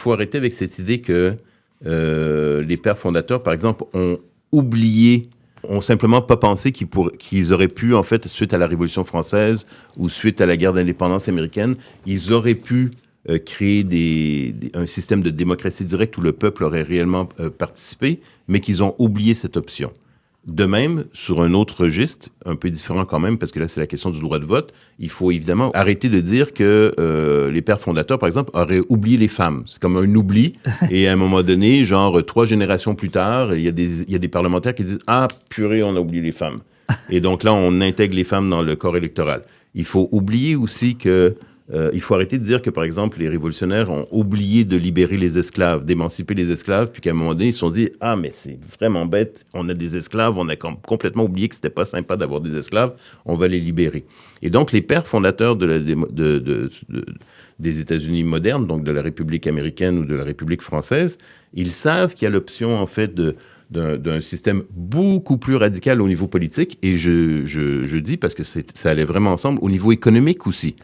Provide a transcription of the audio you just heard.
faut arrêter avec cette idée que les pères fondateurs, par exemple, ont simplement pas pensé qu'ils auraient pu, en fait, suite à la Révolution française ou suite à la guerre d'indépendance américaine, ils auraient pu créer un système de démocratie directe où le peuple aurait réellement participé, mais qu'ils ont oublié cette option. De même, sur un autre registre, un peu différent quand même, parce que là, c'est la question du droit de vote, il faut évidemment arrêter de dire que les pères fondateurs, par exemple, auraient oublié les femmes. C'est comme un oubli. Et à un moment donné, genre 3 générations plus tard, il y a des parlementaires qui disent « Ah, purée, on a oublié les femmes. » Et donc là, on intègre les femmes dans le corps électoral. Il faut oublier aussi que il faut arrêter de dire que, par exemple, les révolutionnaires ont oublié de libérer les esclaves, d'émanciper les esclaves, puis qu'à un moment donné, ils se sont dit « Ah, mais c'est vraiment bête, on a des esclaves, on a complètement oublié que c'était pas sympa d'avoir des esclaves, on va les libérer. » Et donc, les pères fondateurs des États-Unis modernes, donc de la République américaine ou de la République française, ils savent qu'il y a l'option, en fait, d'un système beaucoup plus radical au niveau politique, et je dis, parce que ça allait vraiment ensemble, au niveau économique aussi.